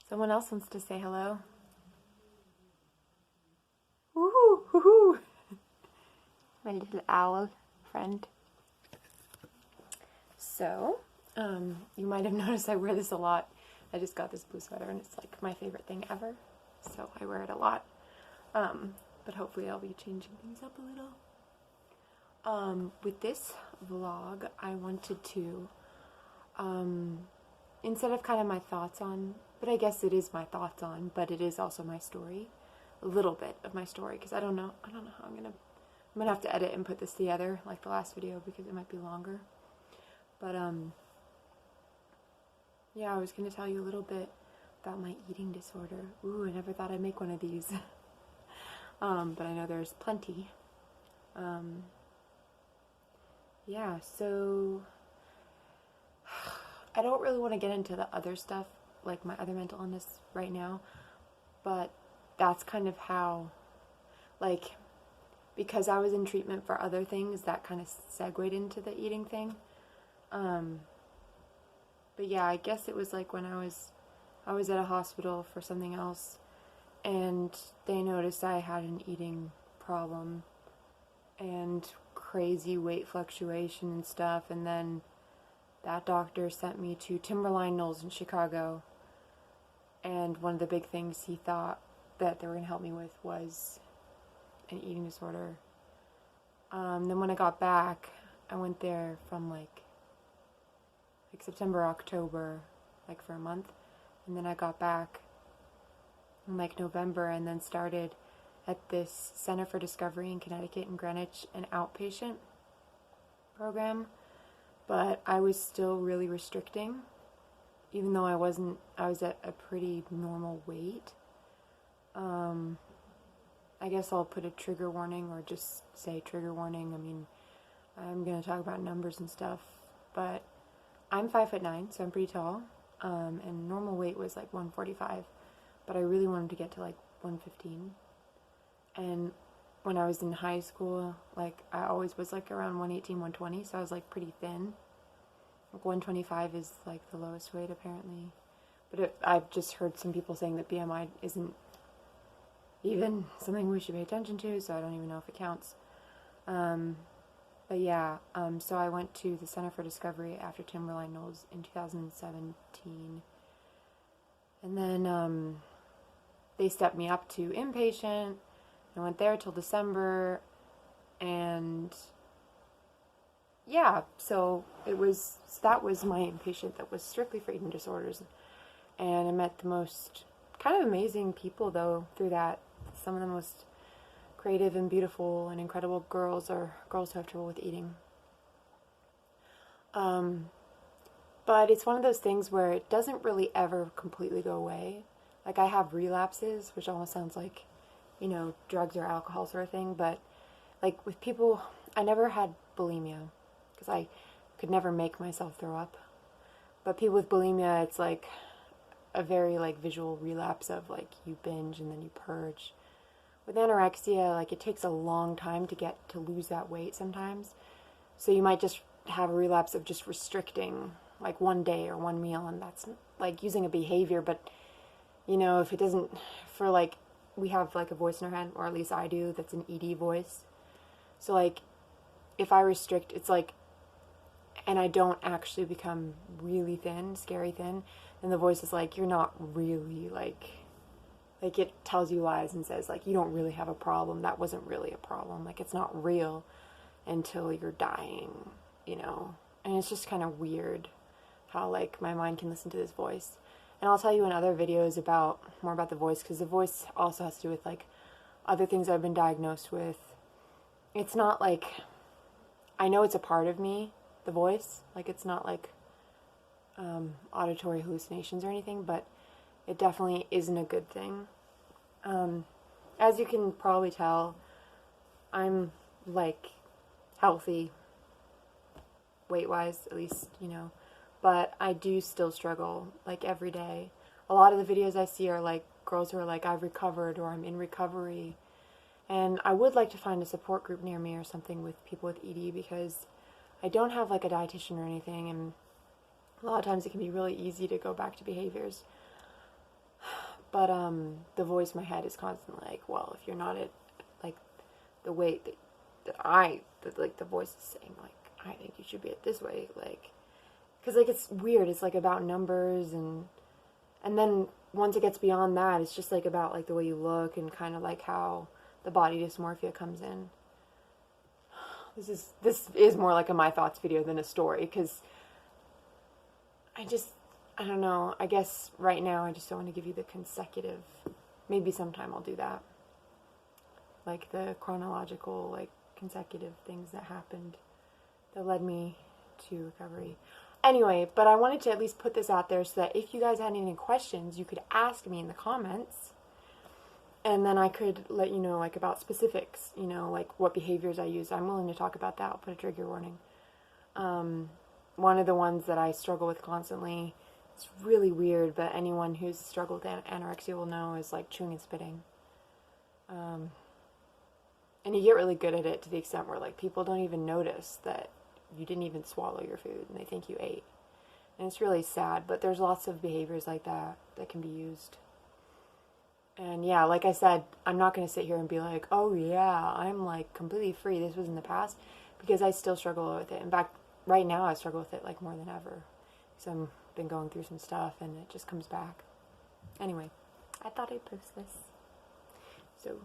Someone else wants to say hello. Woohoo! Woohoo! My little owl friend. So, you might have noticed I wear this a lot. I just got this blue sweater and it's like my favorite thing ever. So I wear it a lot. But hopefully I'll be changing things up a little. With this vlog, I wanted to, instead of kind of my thoughts on, but I guess it is my thoughts on, but it is also my story, a little bit of my story, because I don't know how I'm gonna have to edit and put this together like the last video because it might be longer. But yeah, I was gonna tell you a little bit about my eating disorder. Ooh, I never thought I'd make one of these. But I know there's plenty. Yeah, so I don't really want to get into the other stuff, like my other mental illness right now, but that's kind of how, like, because I was in treatment for other things, that kind of segued into the eating thing. But yeah, I guess it was like when I was at a hospital for something else, and they noticed I had an eating problem and crazy weight fluctuation and stuff, and then that doctor sent me to Timberline Knolls in Chicago, and one of the big things he thought that they were going to help me with was an eating disorder. Then when I got back, I went there from like September, October, like for a month, and then I got back in like November, and then started at this Center for Discovery in Connecticut in Greenwich, an outpatient program, but I was still really restricting, even though I was at a pretty normal weight. I guess I'll put a trigger warning, or just say trigger warning. I mean, I'm going to talk about numbers and stuff, but I'm 5'9", so I'm pretty tall, and normal weight was like 145, but I really wanted to get to like 115. And when I was in high school, like, I always was like around 118, 120, so I was like pretty thin. Like 125 is like the lowest weight apparently. But I've just heard some people saying that BMI isn't even something we should pay attention to, so I don't even know if it counts. But yeah, so I went to the Center for Discovery after Timberline Knolls in 2017. And then they stepped me up to inpatient. I went there till December, and yeah, so that was my inpatient that was strictly for eating disorders. And I met the most kind of amazing people though through that. Some of the most creative and beautiful and incredible girls are girls who have trouble with eating. But it's one of those things where it doesn't really ever completely go away. Like, I have relapses, which almost sounds like, you know, drugs or alcohol sort of thing, but like with people, I never had bulimia because I could never make myself throw up. But people with bulimia, it's like a very like visual relapse of like you binge and then you purge. With anorexia, like, it takes a long time to lose that weight sometimes. So you might just have a relapse of just restricting like one day or one meal, and that's like using a behavior. But you know, if it doesn't, for like, we have like a voice in our head, or at least I do, that's an ED voice. So like, if I restrict, it's like, and I don't actually become really thin, scary thin, then the voice is like, you're not really like it tells you lies and says like, you don't really have a problem. That wasn't really a problem. Like, it's not real until you're dying, you know. And it's just kind of weird how like my mind can listen to this voice. And I'll tell you in other videos more about the voice, because the voice also has to do with like other things I've been diagnosed with. It's not like, I know it's a part of me, the voice. Like, it's not like auditory hallucinations or anything, but it definitely isn't a good thing. As you can probably tell, I'm like healthy, weight-wise, at least, you know, but I do still struggle like every day. A lot of the videos I see are like girls who are like, I've recovered, or I'm in recovery. And I would like to find a support group near me or something with people with ED, because I don't have like a dietitian or anything, and a lot of times it can be really easy to go back to behaviors. But the voice in my head is constantly like, well, if you're not at like the weight that like the voice is saying, like, I think you should be at this weight, like, because like it's weird. It's like about numbers, and then once it gets beyond that, it's just like about like the way you look and kind of like how the body dysmorphia comes in. This is more like a my thoughts video than a story, because I don't know. I guess right now I just don't want to give you the consecutive. Maybe sometime I'll do that. Like the chronological, like consecutive things that happened that led me to recovery. Anyway, but I wanted to at least put this out there so that if you guys had any questions, you could ask me in the comments. And then I could let you know, like, about specifics, you know, like what behaviors I use. I'm willing to talk about that. I'll put a trigger warning. One of the ones that I struggle with constantly, it's really weird, but anyone who's struggled with anorexia will know, is like chewing and spitting. And you get really good at it to the extent where like people don't even notice that you didn't even swallow your food and they think you ate. And it's really sad, but there's lots of behaviors like that that can be used. And yeah, like I said, I'm not going to sit here and be like, oh yeah, I'm like completely free. This was in the past, because I still struggle with it. In fact, right now I struggle with it like more than ever. So I've been going through some stuff and it just comes back. Anyway, I thought I'd post this. So